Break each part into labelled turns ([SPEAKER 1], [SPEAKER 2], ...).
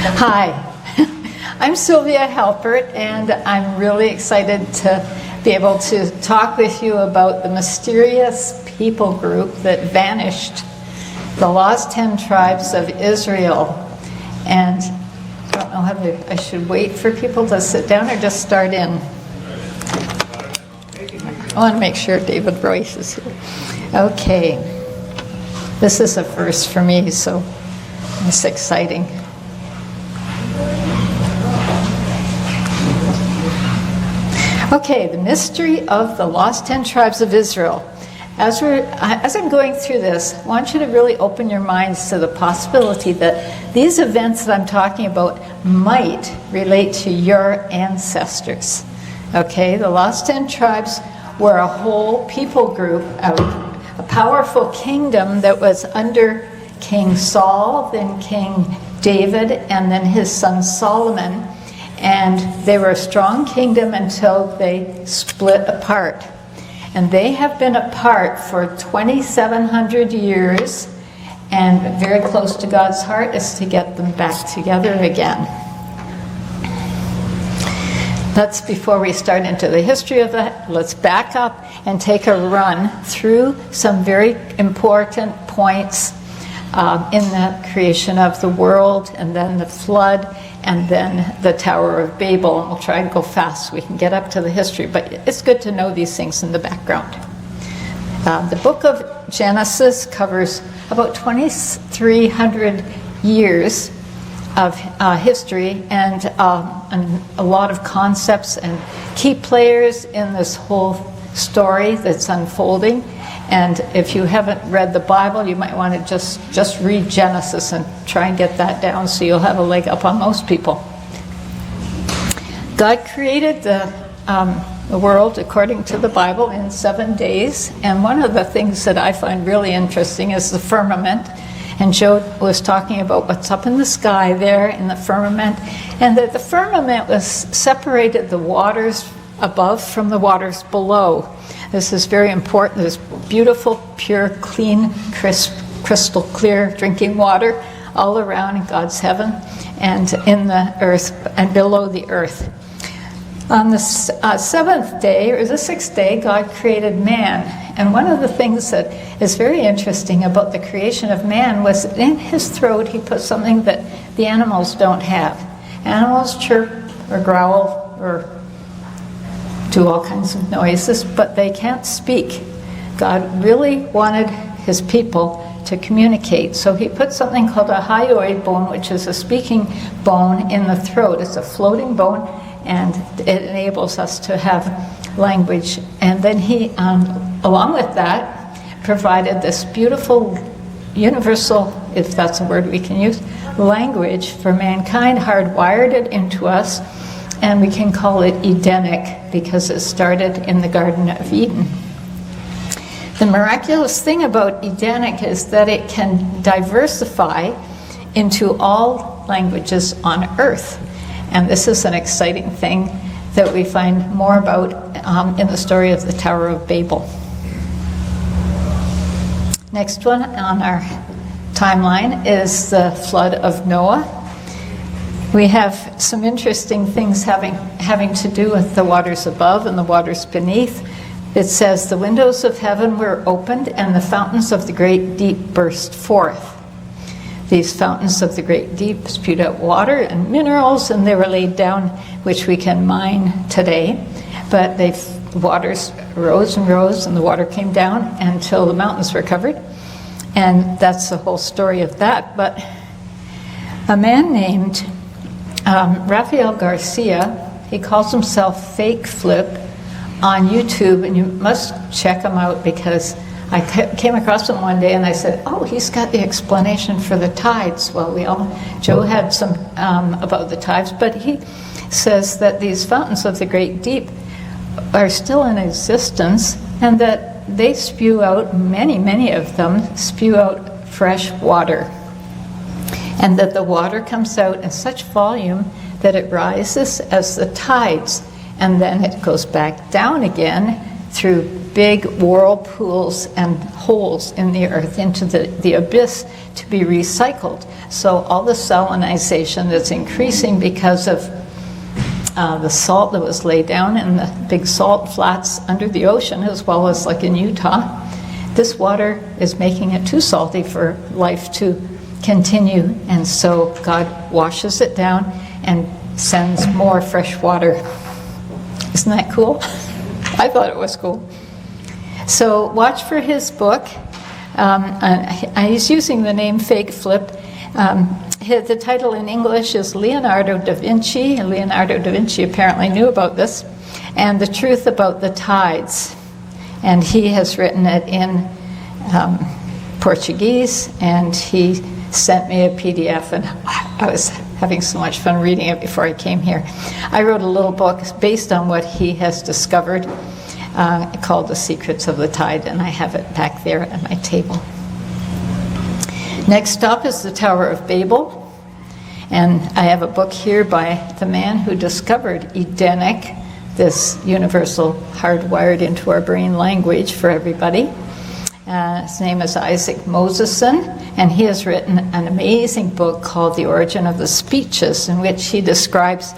[SPEAKER 1] Hi, I'm Sylvia Halpert, and I'm really excited to be able to talk with you about the mysterious people group that vanished, the lost 10 tribes of Israel. And I don't know how I should wait for people to sit down or just start in. I want to make sure David Royce is here. Okay. This is a first for me, so it's exciting. Okay, the mystery of the lost 10 tribes of Israel. As I'm going through this, I want you to really open your minds to the possibility that these events that I'm talking about might relate to your ancestors. Okay, the lost 10 tribes were a whole people group, a powerful kingdom that was under King Saul, then King David, and then his son Solomon. And they were a strong kingdom until they split apart. And they have been apart for 2,700 years, and very close to God's heart is to get them back together again. That's before we start into the history of that. Let's back up and take a run through some very important points in the creation of the world, and then the flood, and then the Tower of Babel. And we'll try and go fast so we can get up to the history, but it's good to know these things in the background. The book of Genesis covers about 2,300 years of history and a lot of concepts and key players in this whole story that's unfolding. And if you haven't read the Bible, you might want to just read Genesis and try and get that down so you'll have a leg up on most people. God created the world according to the Bible in 7 days. And one of the things that I find really interesting is the firmament. And Joe was talking about what's up in the sky there in the firmament. And that the firmament was separated the waters above from the waters below. This is very important. There's beautiful, pure, clean, crisp, crystal clear drinking water all around in God's heaven and in the earth and below the earth. On the seventh day, or the sixth day, God created man. And one of the things that is very interesting about the creation of man was in his throat he put something that the animals don't have. Animals chirp or growl or do all kinds of noises, but they can't speak. God really wanted his people to communicate, so he put something called a hyoid bone, which is a speaking bone in the throat. It's a floating bone, and it enables us to have language. And then he, along with that, provided this beautiful, universal, if that's a word we can use, language for mankind, hardwired it into us, and we can call it Edenic because it started in the Garden of Eden. The miraculous thing about Edenic is that it can diversify into all languages on earth. And this is an exciting thing that we find more about in the story of the Tower of Babel. Next one on our timeline is the flood of Noah. We have some interesting things having to do with the waters above and the waters beneath. It says, the windows of heaven were opened and the fountains of the great deep burst forth. These fountains of the great deep spewed out water and minerals, and they were laid down, which we can mine today. But the waters rose and rose, and the water came down until the mountains were covered. And that's the whole story of that. But a man named Rafael Garcia, he calls himself Fake Flip on YouTube, and you must check him out because I came across him one day and I said, oh, he's got the explanation for the tides. Well, Joe had some about the tides, but he says that these fountains of the great deep are still in existence and that they spew out, many of them spew out fresh water. And that the water comes out in such volume that it rises as the tides, and then it goes back down again through big whirlpools and holes in the earth into the abyss to be recycled. So all the salinization that's increasing because of the salt that was laid down in the big salt flats under the ocean, as well as like in Utah, this water is making it too salty for life to continue, and so God washes it down and sends more fresh water. Isn't that cool? I thought it was cool. So watch for his book. He's using the name Fake Flip. The title in English is Leonardo da Vinci, and Leonardo da Vinci apparently knew about this, and the truth about the tides. And he has written it in Portuguese, and he sent me a PDF, and I was having so much fun reading it before I came here. I wrote a little book based on what he has discovered called The Secrets of the Tide, and I have it back there at my table. Next stop is the Tower of Babel, and I have a book here by the man who discovered Edenic, this universal hardwired into our brain language for everybody. His name is Isaac Moseson, and he has written an amazing book called The Origin of the Speeches, in which he describes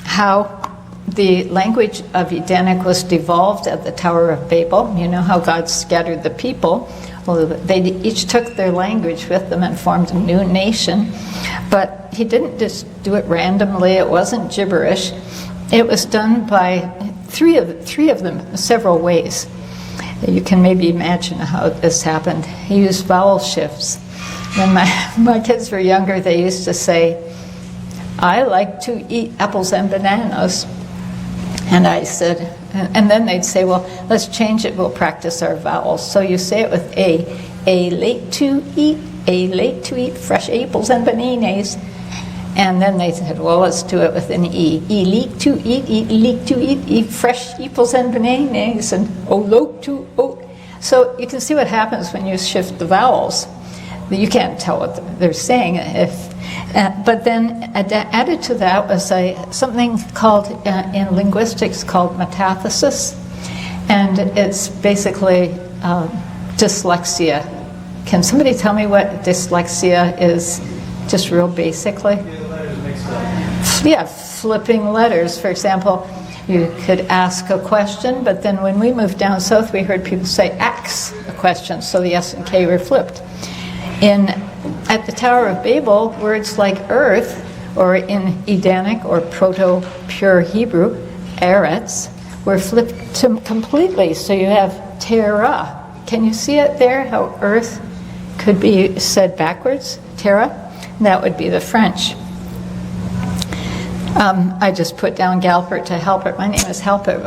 [SPEAKER 1] how the language of Edenic was devolved at the Tower of Babel. You know how God scattered the people. Well, they each took their language with them and formed a new nation. But he didn't just do it randomly. It wasn't gibberish. It was done by three of them several ways. You can maybe imagine how this happened. He used vowel shifts. When my kids were younger, they used to say, "I like to eat apples and bananas." And I said, and then they'd say, "Well, let's change it. We'll practice our vowels." So you say it with A late to eat fresh apples and bananas. And then they said, "Well, let's do it with an E leek to eat fresh apples and bananas," and loke to oat. So you can see what happens when you shift the vowels. You can't tell what they're saying. But then added to that was something called, in linguistics, called metathesis. And it's basically dyslexia. Can somebody tell me what dyslexia is, just real basically? Yeah, flipping letters. For example, you could ask a question, but then when we moved down south, we heard people say "ax" a question, so the S and K were flipped. At the Tower of Babel, words like earth, or in Edenic or Proto-Pure Hebrew, eretz, were flipped completely. So you have terra. Can you see it there, how earth could be said backwards? Terra? That would be the French. I just put down Halpert to Halpert. My name is Halpert.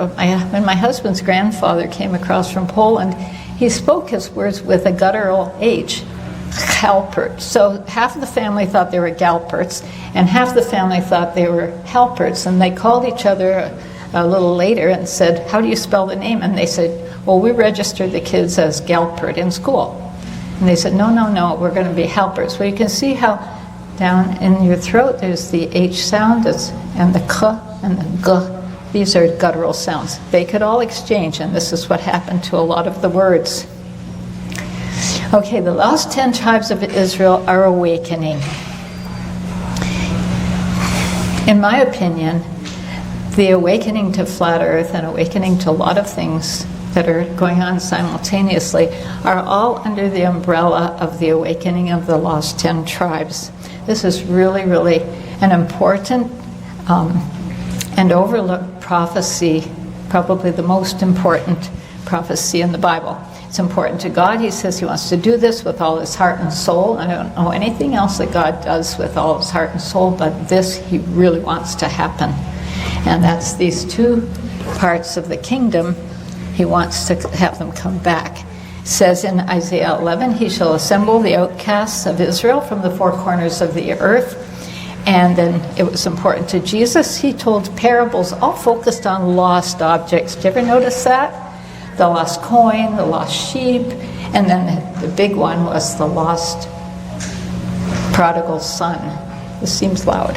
[SPEAKER 1] When my husband's grandfather came across from Poland, he spoke his words with a guttural H, Halpert. So half of the family thought they were Galperts, and half the family thought they were Halperts, and they called each other a little later and said, "How do you spell the name?" And they said, "Well, we registered the kids as Galpert in school." And they said, no, we're going to be Halperts. Well, you can see how down in your throat there's the H sound, and the K and the G. These are guttural sounds. They could all exchange, and this is what happened to a lot of the words. Okay, the lost 10 tribes of Israel are awakening. In my opinion, the awakening to flat earth and awakening to a lot of things that are going on simultaneously are all under the umbrella of the awakening of the lost 10 tribes. This is really, really an important and overlooked prophecy, probably the most important prophecy in the Bible. It's important to God. He says he wants to do this with all his heart and soul. I don't know anything else that God does with all his heart and soul, but this he really wants to happen. And that's these two parts of the kingdom. He wants to have them come back. It says in Isaiah 11, he shall assemble the outcasts of Israel from the four corners of the earth. And then it was important to Jesus. He told parables all focused on lost objects. Did you ever notice that? The lost coin, the lost sheep, and then the big one was the lost prodigal son. This seems loud.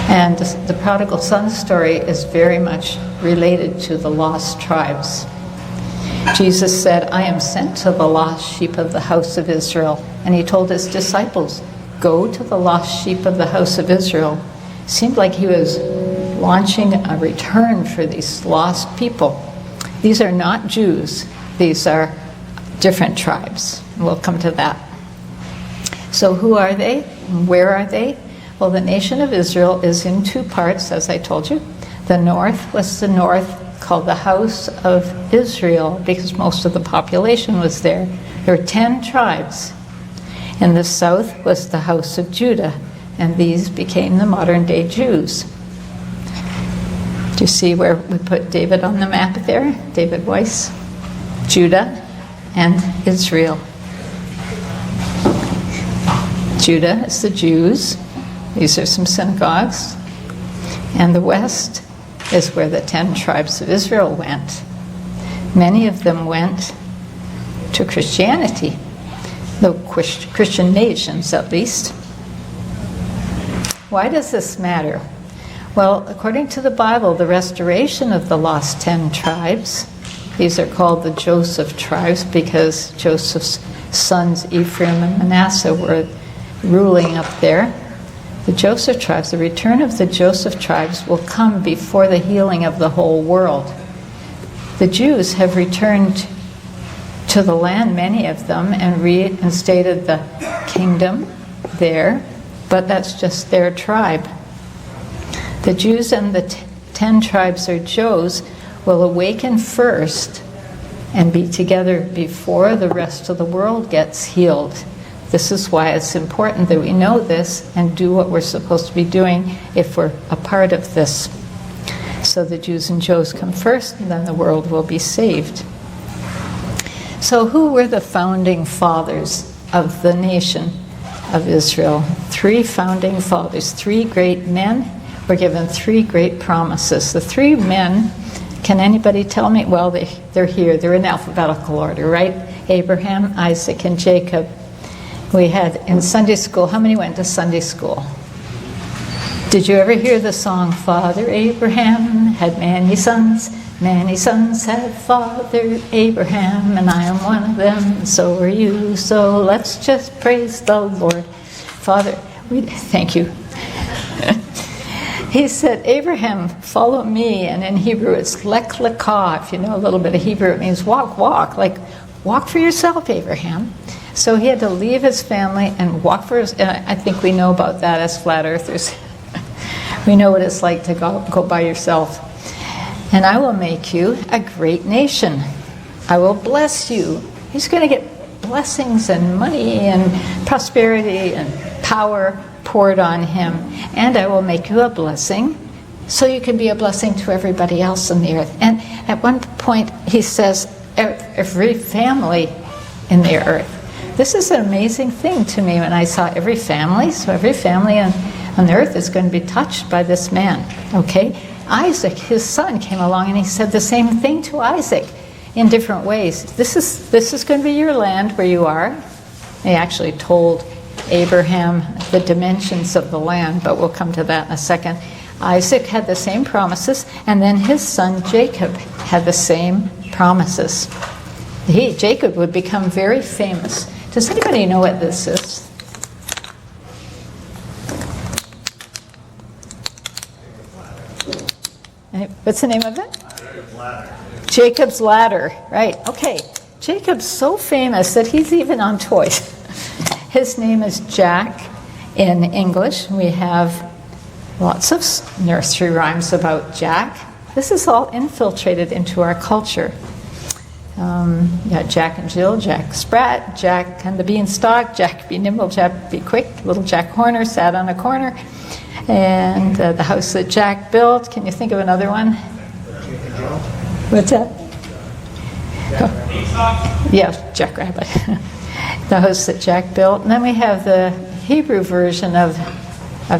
[SPEAKER 1] And the prodigal son story is very much related to the lost tribes Jesus said, I am sent to the lost sheep of the house of Israel. And he told his disciples, go to the lost sheep of the house of Israel. Seemed like he was launching a return for these lost people. These are not Jews. These are different tribes. We'll come to that. So who are they? Where are they? Well, the nation of Israel is in two parts, as I told you. The north was the north called the house of Israel because most of the population was there. There were 10 tribes. In the south was the house of Judah, and these became the modern-day Jews. Do you see where we put David on the map there? David Weiss, Judah, and Israel. Judah is the Jews. These are some synagogues. And the west is where the 10 tribes of Israel went. Many of them went to Christianity, the Christian nations at least. Why does this matter? Well, according to the Bible, the restoration of the lost 10 tribes, these are called the Joseph tribes because Joseph's sons Ephraim and Manasseh were ruling up there. The Joseph tribes, the return of the Joseph tribes will come before the healing of the whole world. The Jews have returned to the land, many of them, and reinstated the kingdom there, but that's just their tribe. The Jews and the 10 tribes or Joes will awaken first and be together before the rest of the world gets healed. This is why it's important that we know this and do what we're supposed to be doing if we're a part of this. So the Jews and Joes come first, and then the world will be saved. So who were the founding fathers of the nation of Israel? 3 founding fathers, 3 great men were given 3 great promises. The 3 men, can anybody tell me? Well, they're here. They're in alphabetical order, right? Abraham, Isaac, and Jacob. We had in Sunday school, how many went to Sunday school? Did you ever hear the song, Father Abraham had many sons had Father Abraham, and I am one of them, and so are you, so let's just praise the Lord. Father, thank you. He said, Abraham, follow me, and in Hebrew it's lek lekah. If you know a little bit of Hebrew, it means walk, like walk for yourself, Abraham. So he had to leave his family and walk for his, I think we know about that as flat earthers. We know what it's like to go by yourself. And I will make you a great nation. I will bless you. He's going to get blessings and money and prosperity and power poured on him. And I will make you a blessing so you can be a blessing to everybody else on the earth. And at one point he says, every family in the earth. This is an amazing thing to me when I saw every family. So every family on the earth is going to be touched by this man. Okay? Isaac, his son, came along and he said the same thing to Isaac in different ways. This is going to be your land where you are. He actually told Abraham the dimensions of the land, but we'll come to that in a second. Isaac had the same promises, and then his son Jacob had the same promises. Jacob would become very famous. Does anybody know what this is? What's the name of it?
[SPEAKER 2] Jacob's Ladder.
[SPEAKER 1] Jacob's Ladder, right. Okay. Jacob's so famous that he's even on toys. His name is Jack in English. We have lots of nursery rhymes about Jack. This is all infiltrated into our culture. Jack and Jill, Jack Sprat, Jack and the Beanstalk, Jack be nimble, Jack be quick, little Jack Horner sat on a corner, and the house that Jack built. Can you think of another one? What's that? Yeah, Jack Rabbit. The house that Jack built. And then we have the Hebrew version of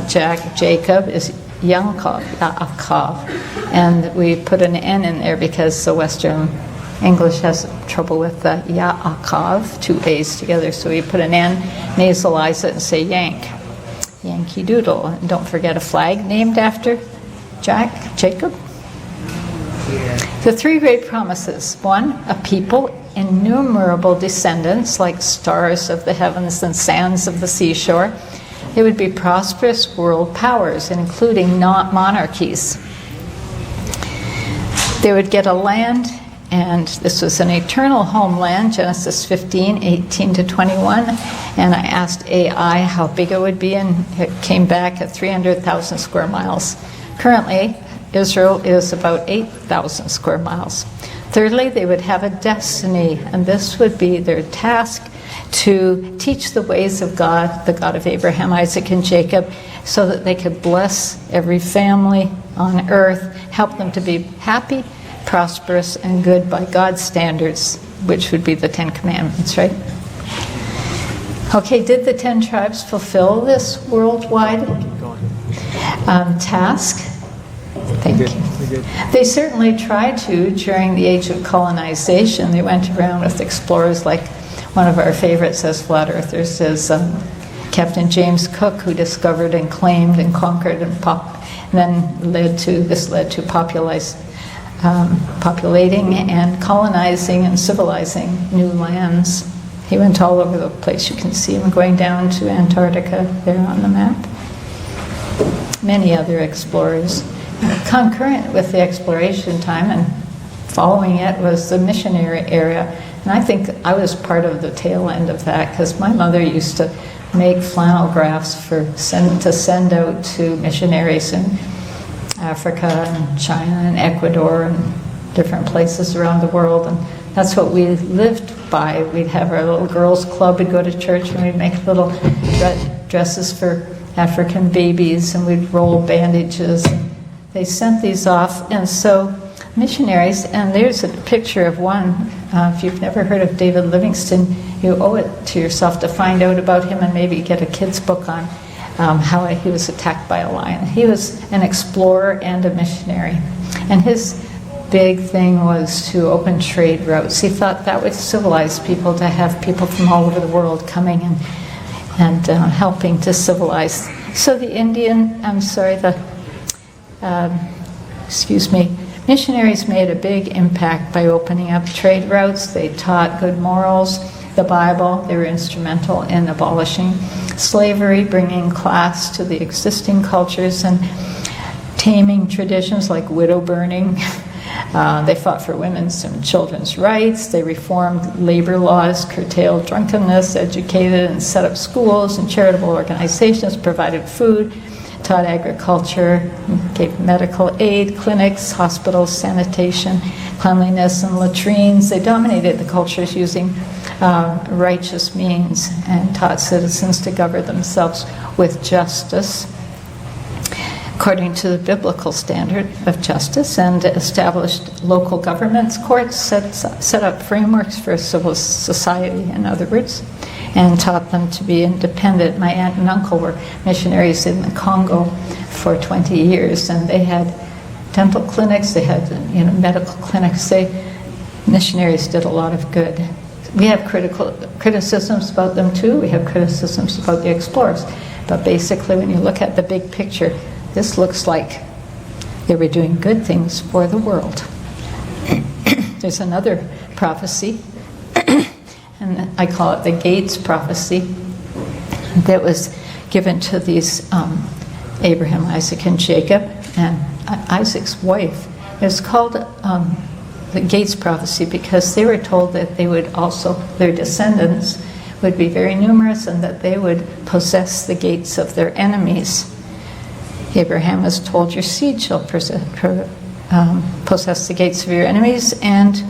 [SPEAKER 1] Jacob is Yaakov, and we put an N in there because the Western English has trouble with the Yaakov, 2 A's together, so we put an N, nasalize it, and say Yank. Yankee Doodle. And don't forget a flag named after Jacob. The three great promises. One, a people, innumerable descendants, like stars of the heavens and sands of the seashore. They would be prosperous world powers, including not monarchies. They would get a land, and this was an eternal homeland, Genesis 15, 18 to 21. And I asked AI how big it would be, and it came back at 300,000 square miles. Currently, Israel is about 8,000 square miles. Thirdly, they would have a destiny, and this would be their task to teach the ways of God, the God of Abraham, Isaac, and Jacob, so that they could bless every family on earth, help them to be happy, prosperous, and good by God's standards, which would be the 10 Commandments, right? Okay, did the 10 tribes fulfill this worldwide task? Thank you. They certainly tried to during the age of colonization. They went around with explorers, like one of our favorites as flat earthers is Captain James Cook, who discovered and claimed and conquered and then led to populating and colonizing and civilizing new lands. He went all over the place. You can see him going down to Antarctica there on the map. Many other explorers. Concurrent with the exploration time and following it was the missionary era. And I think I was part of the tail end of that, because my mother used to make flannel graphs to send out to missionaries in Africa and China and Ecuador and different places around the world. And that's what we lived by. We'd have our little girls' club, we'd go to church, and we'd make little dresses for African babies, and we'd roll bandages. They sent these off, and so missionaries, and there's a picture of one. If you've never heard of David Livingstone, you owe it to yourself to find out about him and maybe get a kid's book on how he was attacked by a lion. He was an explorer and a missionary, and his big thing was to open trade routes. He thought that would civilize people, to have people from all over the world coming and helping to civilize. So missionaries made a big impact by opening up trade routes. They taught good morals, the Bible. They were instrumental in abolishing slavery, bringing class to the existing cultures, and taming traditions like widow burning. They fought for women's and children's rights. They reformed labor laws, curtailed drunkenness, educated and set up schools and charitable organizations, provided food, taught agriculture, gave medical aid, clinics, hospitals, sanitation, cleanliness, and latrines. They dominated the cultures using righteous means and taught citizens to govern themselves with justice, according to the biblical standard of justice, and established local governments, courts, set up frameworks for civil society, in other words, and taught them to be independent. My aunt and uncle were missionaries in the Congo for 20 years, and they had dental clinics, they had medical clinics. Missionaries did a lot of good. We have criticisms about them too. We have criticisms about the explorers. But basically, when you look at the big picture, this looks like they were doing good things for the world. There's another prophecy, and I call it the Gates prophecy, that was given to these Abraham, Isaac, and Jacob, and Isaac's wife. It's called the Gates prophecy because they were told that they would also, their descendants would be very numerous, and that they would possess the gates of their enemies. Abraham was told, your seed shall possess the gates of your enemies, and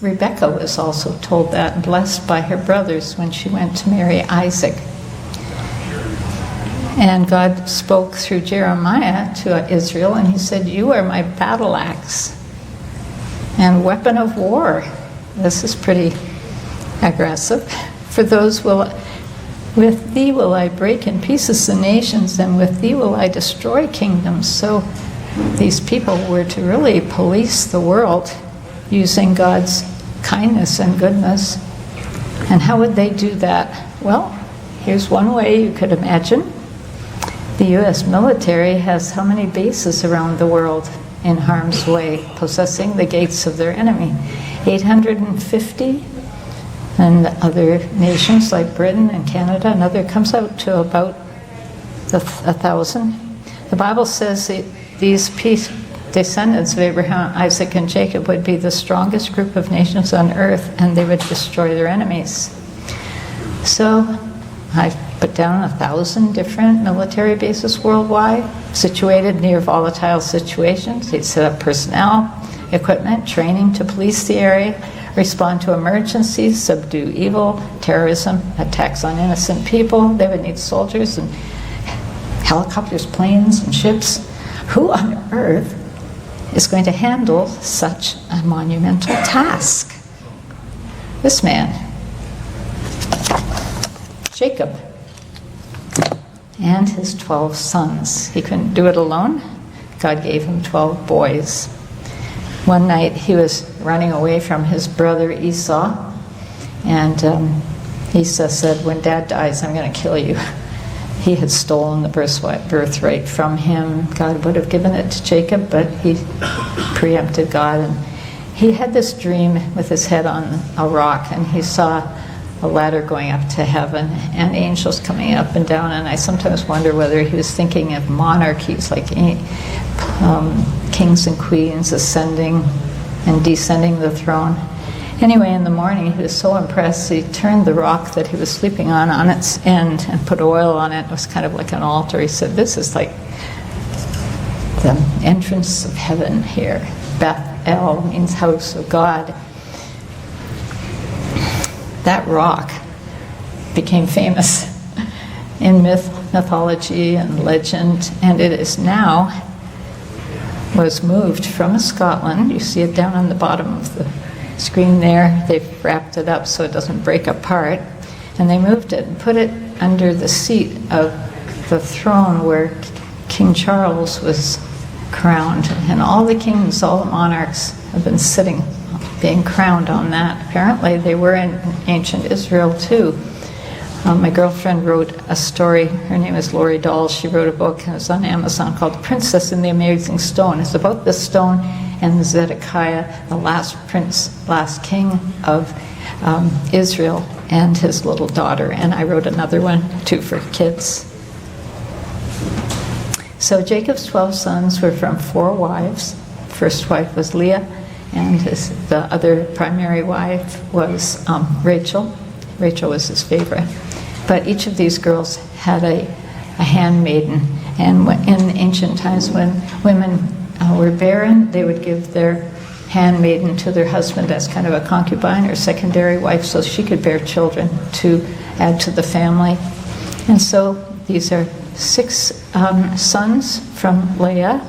[SPEAKER 1] Rebecca was also told that, blessed by her brothers when she went to marry Isaac. And God spoke through Jeremiah to Israel, and he said, you are my battle axe and weapon of war. This is pretty aggressive. For those with thee will I break in pieces the nations, and with thee will I destroy kingdoms. So these people were to really police the world using God's kindness and goodness. And how would they do that? Well, here's one way you could imagine. The U.S. military has how many bases around the world? in harm's way, possessing the gates of their enemy. 850, and other nations like Britain and Canada, another comes out to about 1,000. The Bible says that these descendants of Abraham, Isaac, and Jacob would be the strongest group of nations on earth, and they would destroy their enemies. So I put down 1,000 different military bases worldwide, situated near volatile situations. They'd set up personnel, equipment, training to police the area, respond to emergencies, subdue evil, terrorism, attacks on innocent people. They would need soldiers and helicopters, planes, and ships. Who on earth is going to handle such a monumental task? This man, Jacob, and his 12 sons. He couldn't do it alone. God gave him 12 boys. One night he was running away from his brother Esau, and Esau said, "When Dad dies, I'm going to kill you." He had stolen the birthright from him. God would have given it to Jacob, but he preempted God. And he had this dream with his head on a rock, and he saw a ladder going up to heaven and angels coming up and down. And I sometimes wonder whether he was thinking of monarchies, like kings and queens ascending and descending the throne. Anyway, in the morning, he was so impressed, he turned the rock that he was sleeping on its end and put oil on it. It was kind of like an altar. He said, "This is like the entrance of heaven here." Bethel means house of God. That rock became famous in mythology and legend, and it is now was moved from Scotland. You see it down on the bottom of the screen there. They've wrapped it up so it doesn't break apart, and they moved it and put it under the seat of the throne where King Charles was crowned, and all the kings, all the monarchs have been sitting, being crowned on that. Apparently they were in ancient Israel too. My girlfriend wrote a story. Her name is Lori Dahl. She wrote a book, and it's on Amazon, called Princess and the Amazing Stone. It's about this stone and Zedekiah, the last prince, last king of Israel, and his little daughter. And I wrote another one too for kids. So Jacob's 12 sons were from 4 wives. First wife was Leah, and the other primary wife was Rachel. Rachel was his favorite. But each of these girls had a handmaiden. And in ancient times, when women were barren, they would give their handmaiden to their husband as kind of a concubine or secondary wife, so she could bear children to add to the family. And so these are 6 sons from Leah,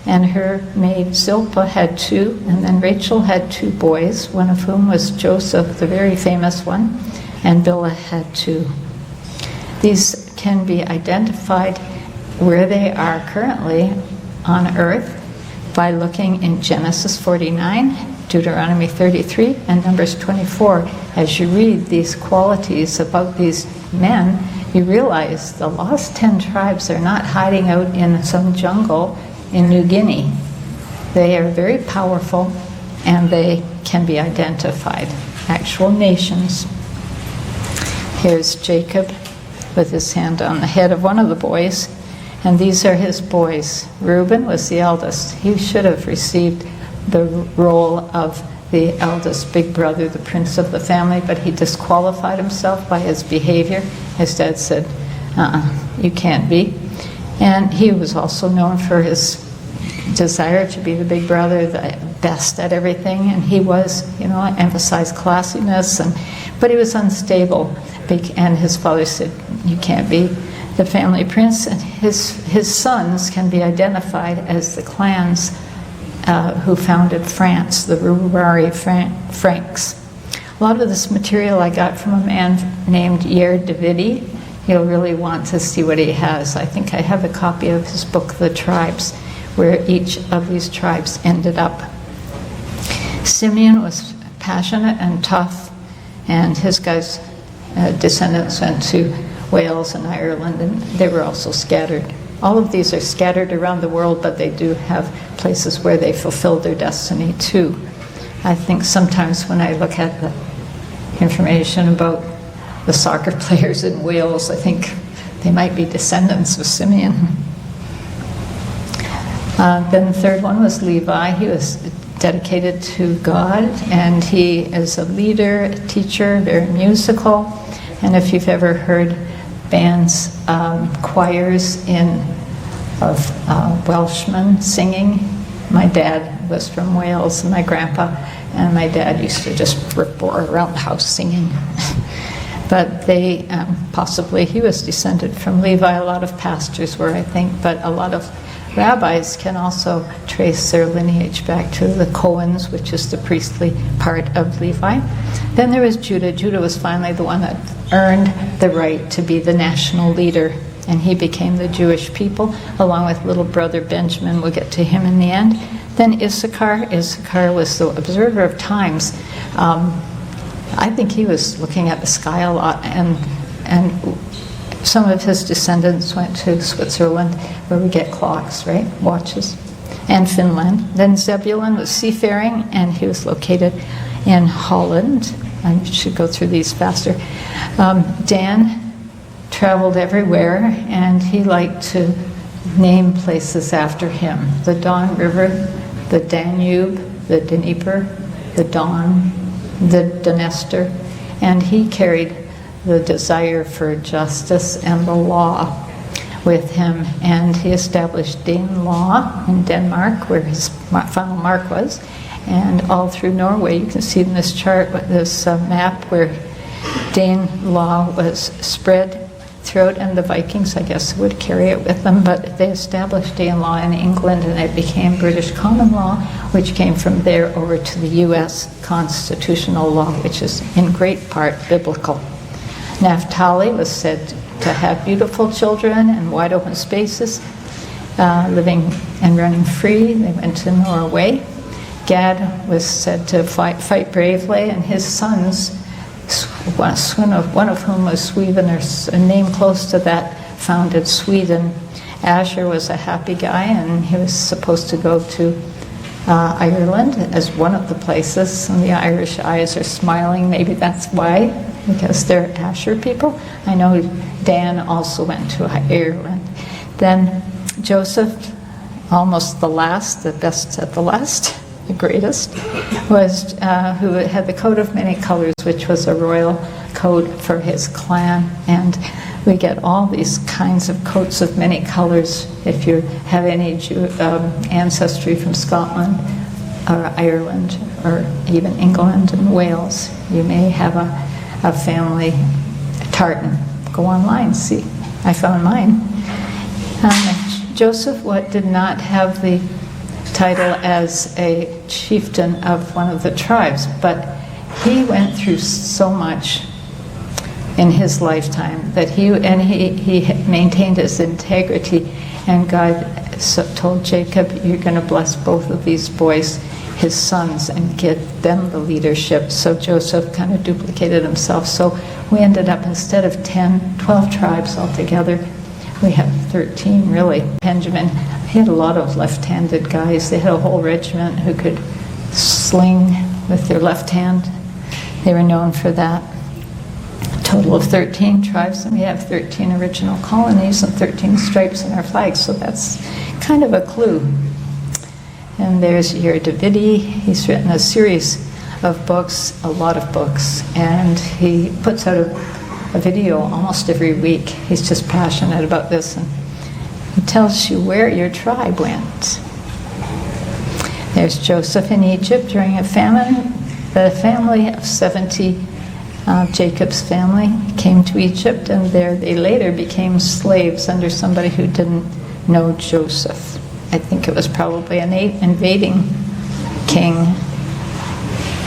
[SPEAKER 1] and her maid Zilpah had 2, and then Rachel had 2 boys, one of whom was Joseph, the very famous one, and Bilhah had 2. These can be identified where they are currently on earth by looking in Genesis 49, Deuteronomy 33, and Numbers 24. As you read these qualities about these men, you realize the lost 10 tribes are not hiding out in some jungle in New Guinea. They are very powerful, and they can be identified, actual nations. Here's Jacob with his hand on the head of one of the boys, and these are his boys. Reuben was the eldest. He should have received the role of the eldest big brother, the prince of the family, but he disqualified himself by his behavior. His dad said, "You can't be." And he was also known for his desire to be the big brother, the best at everything, and he was, emphasized classiness, but he was unstable. And his father said, "You can't be the family prince." And his sons can be identified as the clans who founded France, the Rouari Franks. A lot of this material I got from a man named Yair Davidi. You'll really want to see what he has. I think I have a copy of his book, The Tribes, where each of these tribes ended up. Simeon was passionate and tough, and his guys' descendants went to Wales and Ireland, and they were also scattered all of these are scattered around the world, but they do have places where they fulfilled their destiny too. I think sometimes when I look at the information about the soccer players in Wales, I think they might be descendants of Simeon. Then the third one was Levi. He was dedicated to God, and he is a leader, a teacher, very musical. And if you've ever heard bands, choirs of Welshmen singing, my dad was from Wales, and my grandpa, and my dad used to just roar around the house singing. But they, possibly he was descended from Levi. A lot of pastors were, I think, but a lot of rabbis can also trace their lineage back to the Cohens, which is the priestly part of Levi. Then there was Judah. Judah was finally the one that earned the right to be the national leader, and he became the Jewish people, along with little brother Benjamin. We'll get to him in the end. Then Issachar. Issachar was the observer of times. I think he was looking at the sky a lot, and some of his descendants went to Switzerland, where we get clocks, right? Watches. And Finland. Then Zebulun was seafaring, and he was located in Holland. I should go through these faster. Dan traveled everywhere, and he liked to name places after him. The Don River, the Danube, the Dnieper, the Don, the Dniester, and he carried the desire for justice and the law with him, and he established Danelaw in Denmark, where his final mark was, and all through Norway. You can see in this chart, this map, where Danelaw was spread throughout, and the Vikings, I guess, would carry it with them, but they established Danelaw in England, and it became British common law, which came from there over to the U.S. constitutional law, which is in great part biblical. Naphtali was said to have beautiful children and wide open spaces, living and running free. They went to Norway. Gad was said to fight bravely, and his sons, one of whom was Sweden, or a name close to that, founded Sweden. Asher was a happy guy, and he was supposed to go to Ireland as one of the places, and the Irish eyes are smiling. Maybe that's why, because they're Asher people. I know Dan also went to Ireland. Then Joseph, almost the last, the best at the last, the greatest, was who had the coat of many colors, which was a royal coat for his clan. And we get all these kinds of coats of many colors if you have any ancestry from Scotland or Ireland or even England and Wales. You may have a family tartan. Go online, see. I found mine. Joseph did not have the title as a chieftain of one of the tribes, but he went through so much in his lifetime that he maintained his integrity, and God told Jacob, you're going to bless both of these boys, his sons, and get them the leadership. So Joseph kind of duplicated himself. So we ended up, instead of 12 tribes altogether, we have 13 really. Benjamin, he had a lot of left-handed guys. They had a whole regiment who could sling with their left hand. They were known for that. Total of 13 tribes, and we have 13 original colonies and 13 stripes in our flag, so that's kind of a clue. And there's Jeroboam. He's written a series of books, a lot of books, and he puts out a video almost every week. He's just passionate about this, and he tells you where your tribe went. There's Joseph in Egypt during a famine. The family of 70, Jacob's family, came to Egypt, and there they later became slaves under somebody who didn't know Joseph. I think it was probably an invading king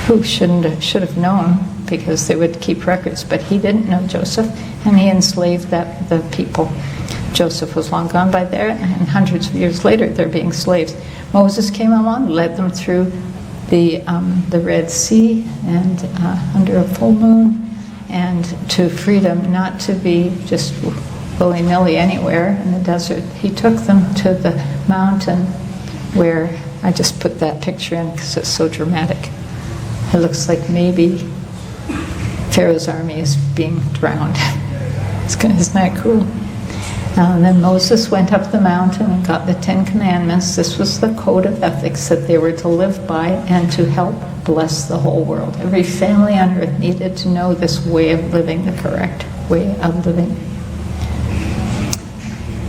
[SPEAKER 1] who should have known, because they would keep records, but he didn't know Joseph, and he enslaved the people. Joseph was long gone by there, and hundreds of years later they're being slaves. Moses came along, led them through the Red Sea, and under a full moon, and to freedom, not to be just willy-nilly anywhere in the desert. He took them to the mountain where, I just put that picture in because it's so dramatic. It looks like maybe Pharaoh's army is being drowned. Isn't that cool? And then Moses went up the mountain and got the 10 Commandments. This was the code of ethics that they were to live by and to help bless the whole world. Every family on earth needed to know this way of living, the correct way of living.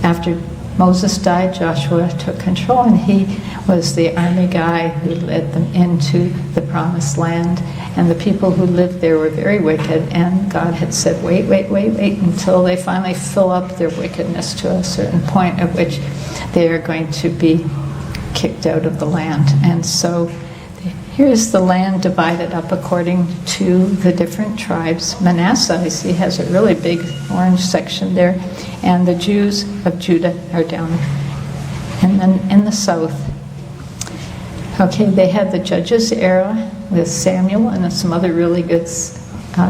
[SPEAKER 1] After Moses died, Joshua took control, and he was the army guy who led them into the promised land. And the people who lived there were very wicked, and God had said, wait, until they finally fill up their wickedness to a certain point at which they are going to be kicked out of the land. And so here's the land divided up according to the different tribes. Manasseh, I see, has a really big orange section there, and the Jews of Judah are down and then in the south. Okay, they had the Judges era with Samuel and some other really good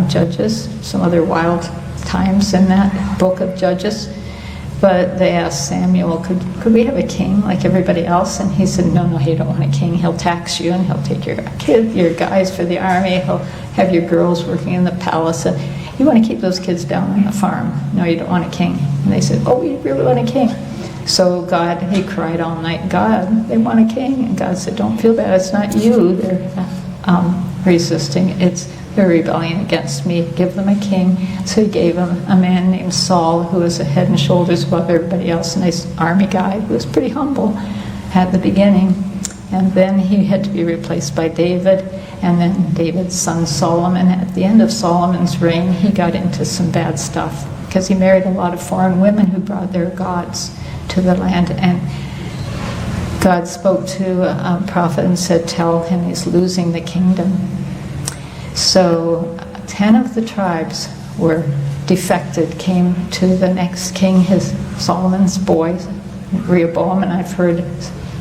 [SPEAKER 1] judges, some other wild times in that book of Judges. But they asked Samuel, could we have a king like everybody else? And he said, no, you don't want a king. He'll tax you, and he'll take your guys for the army. He'll have your girls working in the palace. And you want to keep those kids down on the farm. No, you don't want a king. And they said, oh, we really want a king. So he cried all night, God, they want a king. And God said, don't feel bad. It's not you they're resisting. It's their rebellion against me. Give them a king. So he gave them a man named Saul, who was a head and shoulders above everybody else, a nice army guy who was pretty humble at the beginning. And then he had to be replaced by David, and then David's son Solomon. At the end of Solomon's reign, he got into some bad stuff because he married a lot of foreign women who brought their gods to the land. And God spoke to a prophet and said, tell him he's losing the kingdom. So 10 of the tribes were defected, came to the next king, Solomon's boy, Rehoboam. And I've heard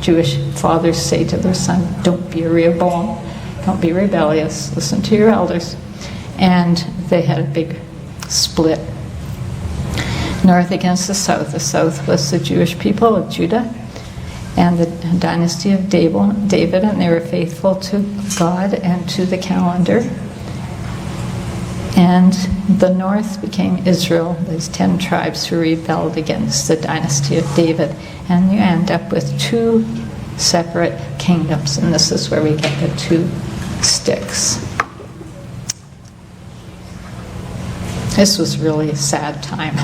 [SPEAKER 1] Jewish fathers say to their son, don't be a Rehoboam, don't be rebellious, listen to your elders. And they had a big split. North against the south. The south was the Jewish people of Judah and the dynasty of David, and they were faithful to God and to the calendar. And the north became Israel, these 10 tribes who rebelled against the dynasty of David. And you end up with 2 separate kingdoms, and this is where we get the 2 sticks. This was really a sad time.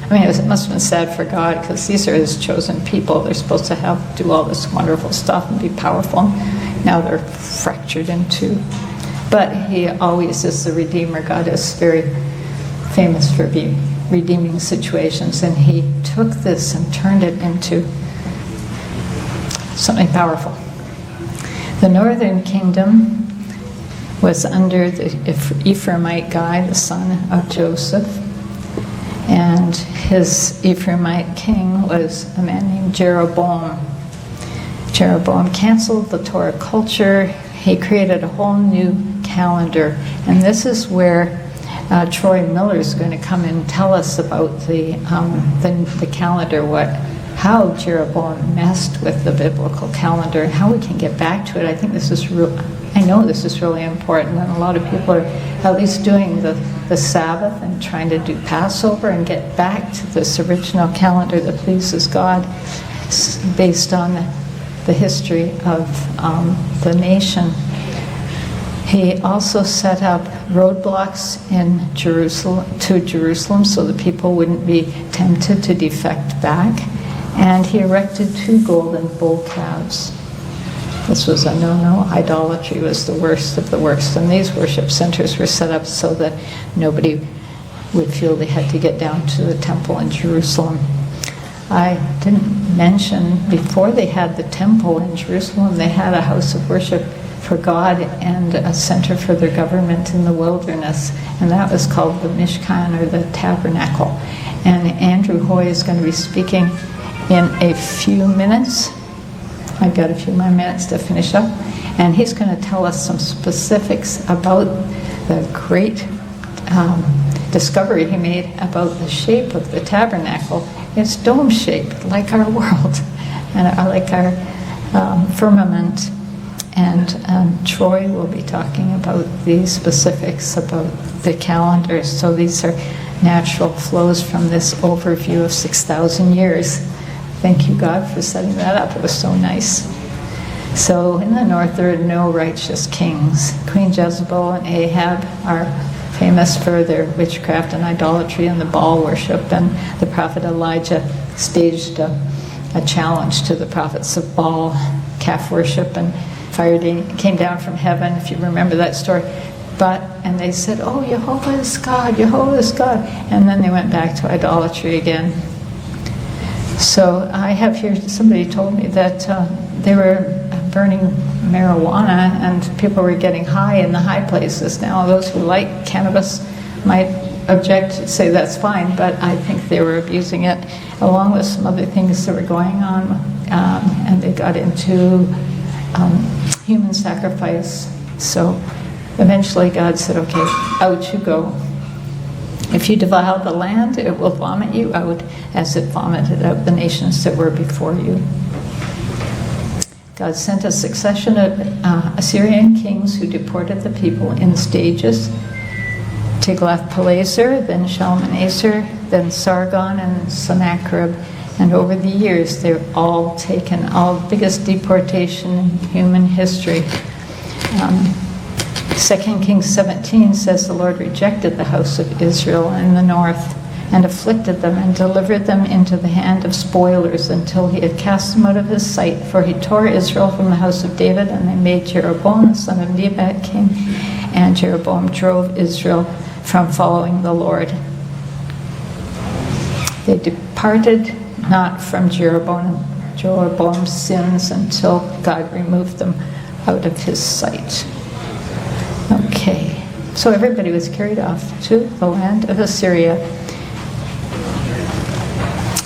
[SPEAKER 1] I mean, it must have been sad for God, because these are his chosen people. They're supposed to do all this wonderful stuff and be powerful. Now they're fractured in 2. But he always is the Redeemer. God is very famous for redeeming situations, and he took this and turned it into something powerful. The northern kingdom was under the Ephraimite guy, the son of Joseph, and his Ephraimite king was a man named Jeroboam. Jeroboam canceled the Torah culture. He created a whole new calendar, and this is where Troy Miller is going to come and tell us about the calendar, how Jeroboam messed with the biblical calendar, and how we can get back to it. I think this is I know this is really important, and a lot of people are at least doing the Sabbath and trying to do Passover and get back to this original calendar that pleases God, based on the history of the nation. He also set up roadblocks to Jerusalem so that people wouldn't be tempted to defect back. And he erected 2 golden bull calves. This was a no-no. Idolatry was the worst of the worst. And these worship centers were set up so that nobody would feel they had to get down to the temple in Jerusalem. I didn't mention, before they had the temple in Jerusalem, they had a house of worship for God and a center for their government in the wilderness, and that was called the Mishkan, or the Tabernacle. And Andrew Hoy is going to be speaking in a few minutes. I've got a few more minutes to finish up, and he's going to tell us some specifics about the great discovery he made about the shape of the tabernacle. It's dome-shaped, like our world, and like our firmament. And Troy will be talking about the specifics about the calendars. So these are natural flows from this overview of 6,000 years. Thank you, God, for setting that up. It was so nice. So in the north, there are no righteous kings. Queen Jezebel and Ahab are famous for their witchcraft and idolatry and the Baal worship. And the prophet Elijah staged a challenge to the prophets of Baal, calf worship, and fire came down from heaven, if you remember that story. And they said, oh, Jehovah is God, Jehovah is God. And then they went back to idolatry again. So I have here, somebody told me that they were burning marijuana and people were getting high in the high places. Now those who like cannabis might object, say that's fine, but I think they were abusing it along with some other things that were going on. And they got into human sacrifice. So eventually God said, okay, out you go. If you defile the land, it will vomit you out as it vomited out the nations that were before you. God sent a succession of Assyrian kings who deported the people in stages. Tiglath-Pileser, then Shalmaneser, then Sargon and Sennacherib. And over the years, they're all taken, the biggest deportation in human history. 2 Kings 17 says the Lord rejected the house of Israel in the north and afflicted them and delivered them into the hand of spoilers until he had cast them out of his sight. For he tore Israel from the house of David, and they made Jeroboam, the son of Nebat, king. And Jeroboam drove Israel from following the Lord. They departed not from Jeroboam's sins until God removed them out of his sight. Okay, so everybody was carried off to the land of Assyria.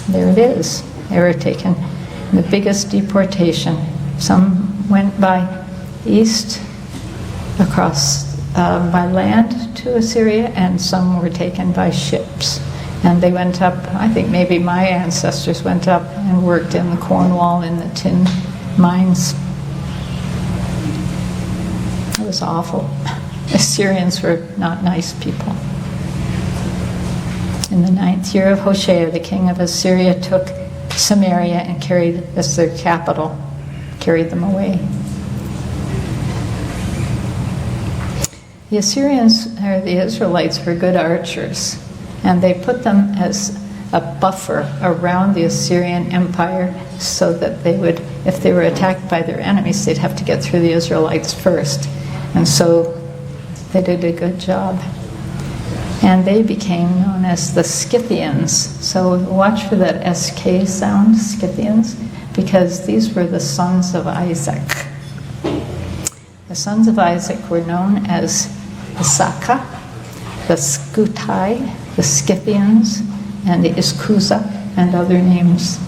[SPEAKER 1] There it is. They were taken. The biggest deportation. Some went by east across by land to Assyria, and some were taken by ships. And they went up, I think maybe my ancestors went up and worked in the Cornwall in the tin mines. It was awful. Assyrians were not nice people. In the 9th year of Hoshea, the king of Assyria took Samaria and carried as their capital, carried them away. The Assyrians, or the Israelites, were good archers, and they put them as a buffer around the Assyrian Empire so that they would, if they were attacked by their enemies, they'd have to get through the Israelites first. And so they did a good job. And they became known as the Scythians. So watch for that SK sound, Scythians, because these were the sons of Isaac. The sons of Isaac were known as the Saka, the Skutai, the Scythians, and the Iskuza, and other names.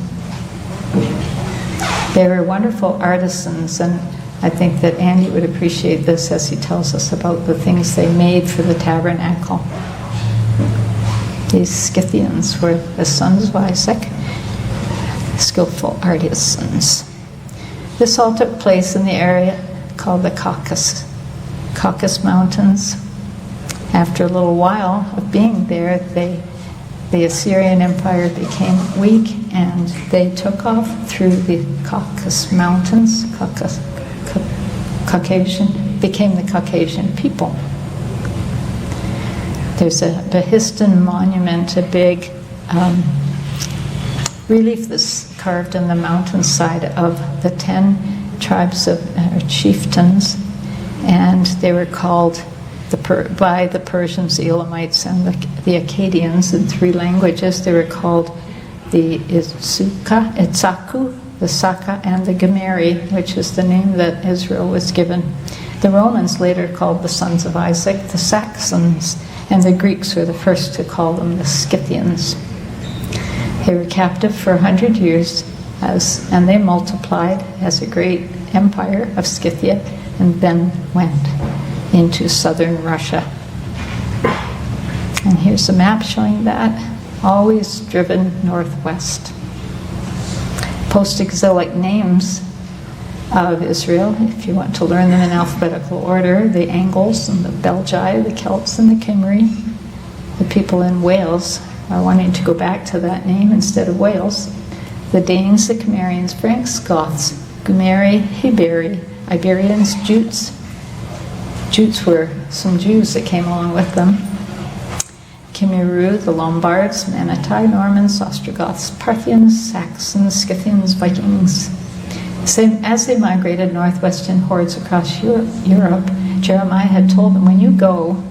[SPEAKER 1] They were wonderful artisans, and I think that Andy would appreciate this as he tells us about the things they made for the tabernacle. These Scythians were the sons of Isaac, skillful artisans. This all took place in the area called the Caucasus Mountains. After a little while of being there, the Assyrian Empire became weak, and they took off through the Caucasus Mountains. Caucasian became the Caucasian people. There's a Behiston monument, a big relief that's carved in the mountainside of the 10 tribes of chieftains, and they were called by the Persians, the Elamites, and the Akkadians in 3 languages. They were called the Itzaku, the Saka, and the Gemeri, which is the name that Israel was given. The Romans later called the sons of Isaac the Saxons, and the Greeks were the first to call them the Scythians. They were captive for 100 years, and they multiplied as a great empire of Scythia, and then went into southern Russia. And here's a map showing that, always driven northwest. Post-exilic names of Israel, if you want to learn them in alphabetical order: the Angles and the Belgi, the Celts and the Cymri. The people in Wales are wanting to go back to that name instead of Wales. The Danes, the Cimmerians, Franks, Goths, Gumeri, Heberi, Iberians, Jutes. Jutes were some Jews that came along with them. Kimiru, the Lombards, Manati, Normans, Ostrogoths, Parthians, Saxons, Scythians, Vikings. As they migrated northwest in hordes across Europe, Jeremiah had told them, when you go,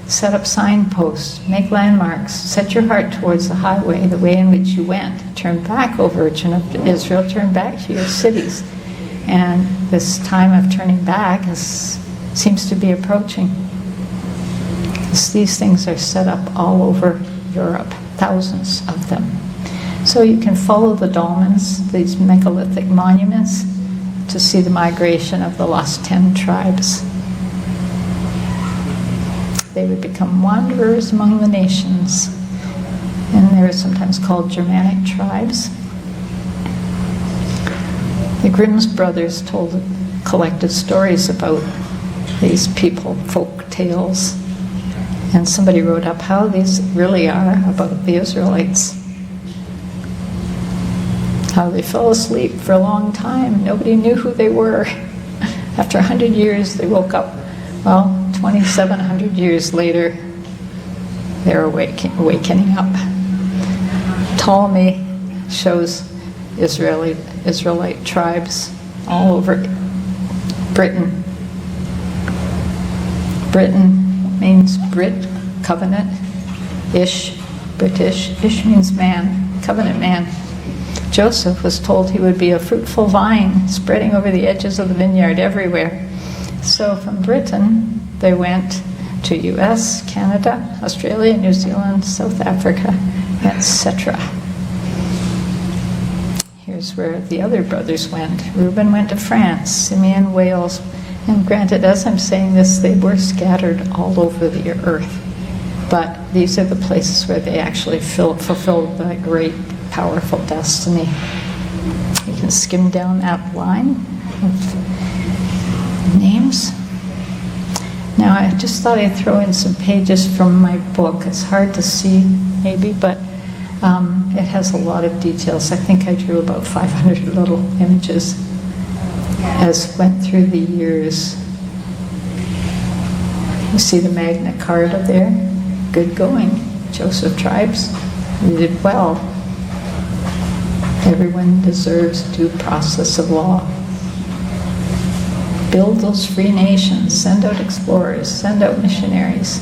[SPEAKER 1] set up signposts, make landmarks, set your heart towards the highway, the way in which you went. Turn back, O Virgin of Israel, turn back to your cities. And this time of turning back seems to be approaching. These things are set up all over Europe, thousands of them. So you can follow the dolmens, these megalithic monuments, to see the migration of the lost 10 tribes. They would become wanderers among the nations, and they were sometimes called Germanic tribes. The Grimm's brothers collected stories about these people, folk tales, and somebody wrote up how these really are about the Israelites. How they fell asleep for a long time. Nobody knew who they were. After 100 years, they woke up. Well, 2,700 years later, they're awakening up. Ptolemy shows Israelite tribes all over Britain. Britain means Brit, covenant. Ish, British. Ish means man, covenant man. Joseph was told he would be a fruitful vine spreading over the edges of the vineyard everywhere. So from Britain, they went to US, Canada, Australia, New Zealand, South Africa, etc. Here's where the other brothers went. Reuben went to France, Simeon, Wales, and granted, as I'm saying this, they were scattered all over the earth. But these are the places where they actually fulfilled the great, powerful destiny. You can skim down that line of names. Now, I just thought I'd throw in some pages from my book. It's hard to see, maybe, but it has a lot of details. I think I drew about 500 little images as went through the years. You see the Magna Carta there? Good going. Joseph tribes, you did well. Everyone deserves due process of law. Build those free nations, send out explorers, send out missionaries.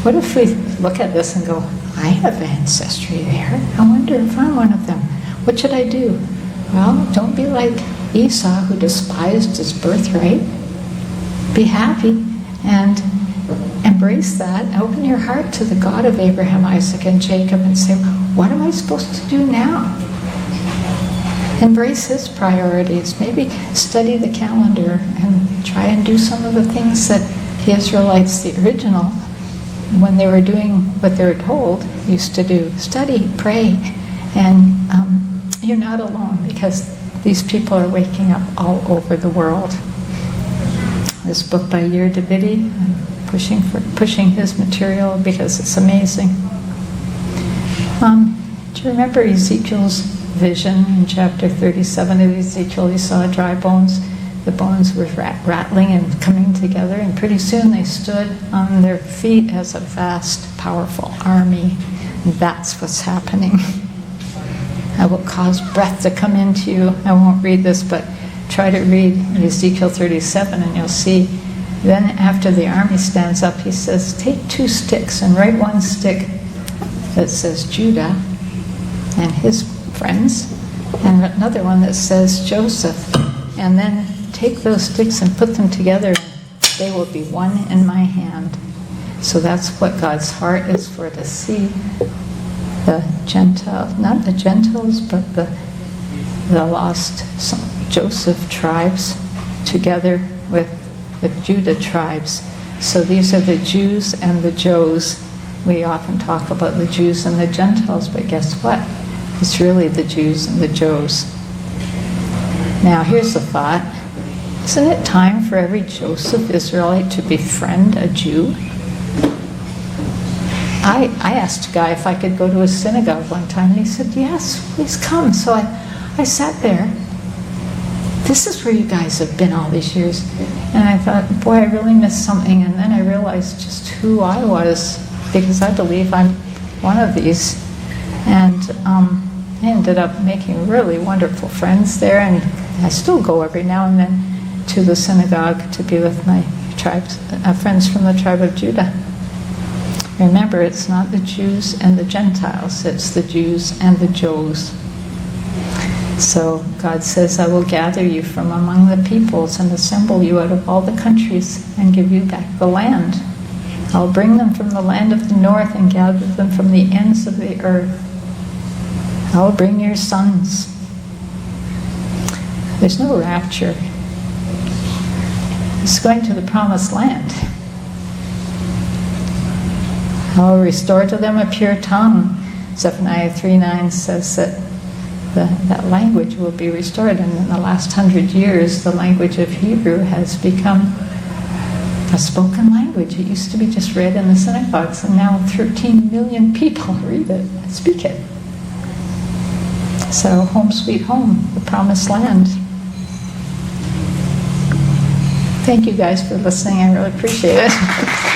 [SPEAKER 1] What if we look at this and go, I have ancestry there. I wonder if I'm one of them. What should I do? Well, don't be like Esau, who despised his birthright. Be happy and embrace that. Open your heart to the God of Abraham, Isaac, and Jacob and say, what am I supposed to do now? Embrace his priorities. Maybe study the calendar and try and do some of the things that the Israelites, the original, when they were doing what they were told, used to do. Study, pray, and you're not alone, because these people are waking up all over the world. This book by Yair Davidian, I'm pushing his material because it's amazing. Do you remember Ezekiel's vision in chapter 37 of Ezekiel? He saw dry bones. The bones were rattling and coming together, and pretty soon they stood on their feet as a vast, powerful army. And that's what's happening. I will cause breath to come into you. I won't read this, but try to read Ezekiel 37 and you'll see. Then after the army stands up, he says, take 2 sticks and write one stick that says Judah and his friends, and another one that says Joseph. And then take those sticks and put them together. They will be one in my hand. So that's what God's heart is for, to see the Gentiles, not the Gentiles, but the lost Joseph tribes together with the Judah tribes. So these are the Jews and the Joes we often talk about the Jews and the Gentiles, but guess what? It's really the Jews and the Joes. Now, here's a thought. Isn't it time for every Joseph Israelite to befriend a Jew? I asked a guy if I could go to his synagogue one time, and he said, yes, please come. So I sat there. This is where you guys have been all these years. And I thought, boy, I really missed something. And then I realized just who I was, because I believe I'm one of these. And I ended up making really wonderful friends there. And I still go every now and then to the synagogue to be with my friends from the tribe of Judah. Remember, it's not the Jews and the Gentiles, it's the Jews and the Joes. So God says, I will gather you from among the peoples and assemble you out of all the countries and give you back the land. I'll bring them from the land of the north and gather them from the ends of the earth. I'll bring your sons. There's no rapture. It's going to the promised land. I will restore to them a pure tongue. Zephaniah 3:9 says that that language will be restored. And in the last 100 years, the language of Hebrew has become a spoken language. It used to be just read in the synagogues, and now 13 million people read it and speak it. So, home sweet home, the promised land. Thank you guys for listening. I really appreciate it.